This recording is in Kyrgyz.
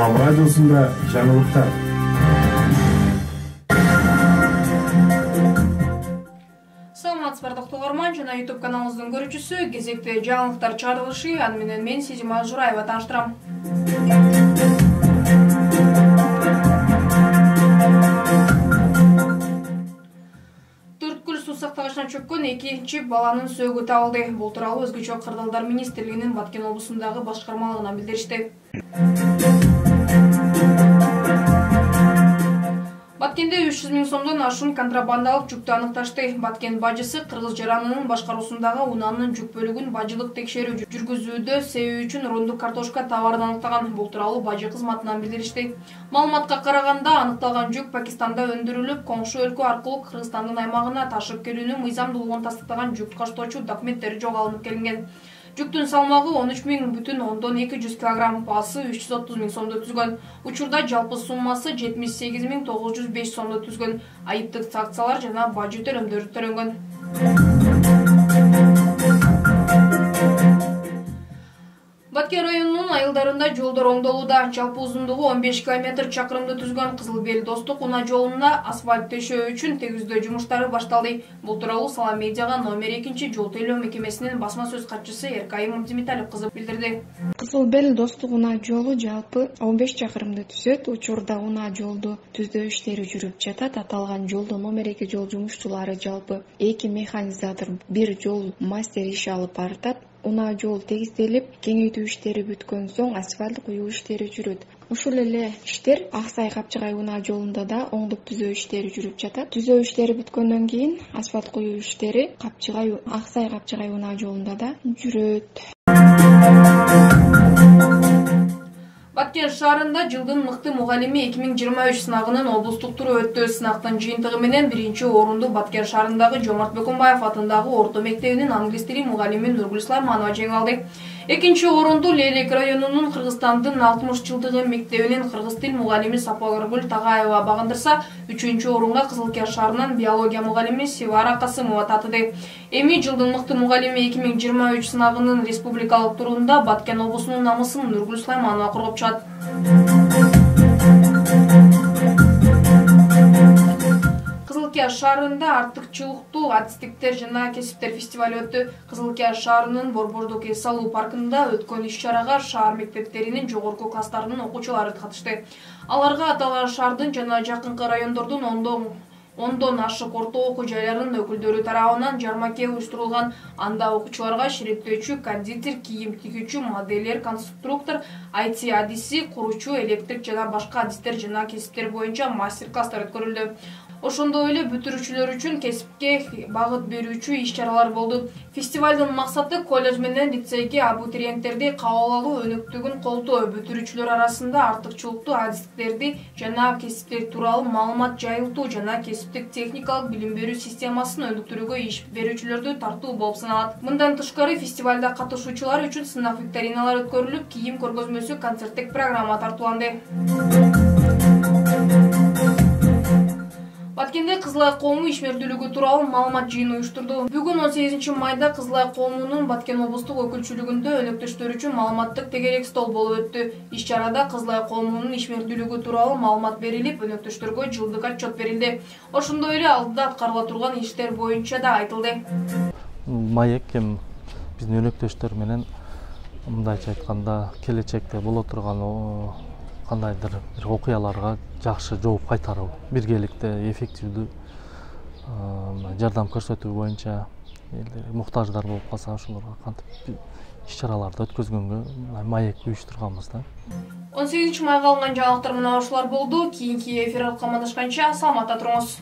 Ko'rg'on radiosunda жаңылыктар. Саламатсыздар доктурларман жана YouTube каналыбыздын көрүүчүсү кезекте жаңылыктар чыгарылышы аны менен мен Сезима Жураева тааныштырам. Төрткүл суу сактагычына чөккөн экинчи баланын сөөгү табылды. Бул тууралуу Өзгөчө кырдаалдар министрлигинин Баткен облусундагы башкармалыгынан билдиришти. Баткенде 300 000 сомдон ашуун контрабандалык жүктү аныкташты. Баткен бажысы Кыргыз жаранынын башкаруусундагы унаанын жүк бөлүгүн бажылык текшерүү жүргүзүүдө себеби үчүн рондук картошка товарын аныктаган. Бул тууралуу бажы кызматынан билдиришти. Маалыматка караганда аныкталган жүк Пакистанда өндүрүлүп, коңшу өлкө аркылуу Кыргызстандын аймагына ташып келүүнүн мыйзамдуулугун тастыктаган жүк таштоочу документтери жок алынып келинген. Жүктүн салмагы 13,2 кг, баасы 330 000 сомду түзгөн. Учурда жалпы суммасы 78 905 сомду түзгөн. Айыптык санкциялар жана бажы төлөмдөрү төлөнгөн. Баткен районунун айылдарында жолдор оңдолууда. Жалпы узундугу 15 км чакырымды түзгөн Кызыл Бел Достук унаа жолуна асфальт төшөө үчүн тегиздөө жумуштары башталды. Бул тууралуу Сала медиага номер 2 жол тейлөө мекемесинин басма сөз катчысы Эркайым Мурзимиталиев кызы билдирди. Кызыл Бел Достук унаа жолу жалпы 15 чакырымды түзөт. Учурда унаа жолду түздөө иштери жүрүп жатат. Аталган жолдо номер 2 жол жумушчулары жалпы 2 механизатор, 1 жол мастер иш алып баратат. Унаа жол тегизделип, кеңейтүү иштери бүткөн соң асфальт куюу иштери жүрөт. Ушул эле иштер Аксай Капчыгай унаа жолунда да оңдук түзөө иштери жүрүп жатат. Түзөө иштери бүткөндөн кийин асфальт куюу иштери Аксай Капчыгай унаа жолунда да жүрөт. Баткен шаарында жылдын мыкты мугалими 2023 сынагынын облустук туру өттү. Сынактын жыйынтыгы менен биринчи орунду Баткен шаарындагы Жомарт Бөкөнбаев атындагы орто мектебинин англис тили мугалими Нургүл Сулайманова жеңип алды. Экинчи орунду Лелек районунун Кыргызстандын 60 жылдыгы мектебинин кыргыз тил мугалими Сапаргүл Тагаева багындырса, үчүнчү орунга Кызылкер шаарынын биология мугалими Сивара Касымова татыды. Эми жылдын мыкты мугалими 2023 сынагынын республикалык турунда Баткен облусунун намысын Нургүл Сулайманова коргоп чыгат. Кызылкер шаарында артыкчылыктуу адистиктер жана кесиптер фестиваль өттү. Кызылкер шаарынын Борбордук эс алуу паркында өткөн иш-чарага шаар мектептеринин жогорку класстарынын окуучулары катышты. Аларга аталган шаардын жана жакынкы райондордун ондон ашык орто окуу жайларынын өкүлдөрү тарабынан жармаке уюштурулган. Анда окуучуларга шириттөөчү, кондитер, кийим тигүүчү, модельер, конструктор, IT адиси, куручу, электрик жана башка адистер жана кесиптер боюнча мастер-класстар өткөрүлдү. Ошондой эле бүтүрүүчүлөр үчүн кесипке багыт берүүчү иш-чаралар болду. Фестивалдын максаты колледж менен лицейге абитуриенттерди кабыл алуу өнүктүгүн колдоо. Бүтүрүүчүлөр арасында артыкчылыктуу адистиктерди жана кесиптер тууралуу маалымат жайылтуу жана кесиптик техникалык билим берүү системасын өнүктүрүүгө иш берүүчүлөрдү тартуу болуп саналат. Мындан тышкары фестивалда катышуучулар үчүн сынак викториналар өткөрүлүп, кийим көргөзмөсү, концерттик программа тартууланды. Баткенде Кызылай коому ишмердүүлүгү тууралуу маалымат жыйыны уюштурду. Бүгүн 18 майда Кызылай коомунун Баткен облустук өкүлчүлүгүндө өнөктөштөр үчүн маалыматтык тегерек стол болуп өттү. Иш-чарада Кызылай коомунун ишмердүүлүгү тууралуу маалымат берилип, өнөктөштөргө жылдык отчет берилди. Ошондой эле алдыда аткарыла турган иштер боюнча да айтылды. Маек биздин өнөктөштөр менен мындайча айтканда келечекте боло турган кандайдыр бир окуяларга жакшы жооп кайтаруу, биргеликте эффективдүү жардам көрсөтүү боюнча муктаждар болуп калса ошолорго кантип иш-чараларды өткөзгөнгө маек уюштурганбыз да. 18 майга алынган жаңылыктар мына ушулар болду. Кийинки эфир аркылуу амандашканча саламатта туруңуз.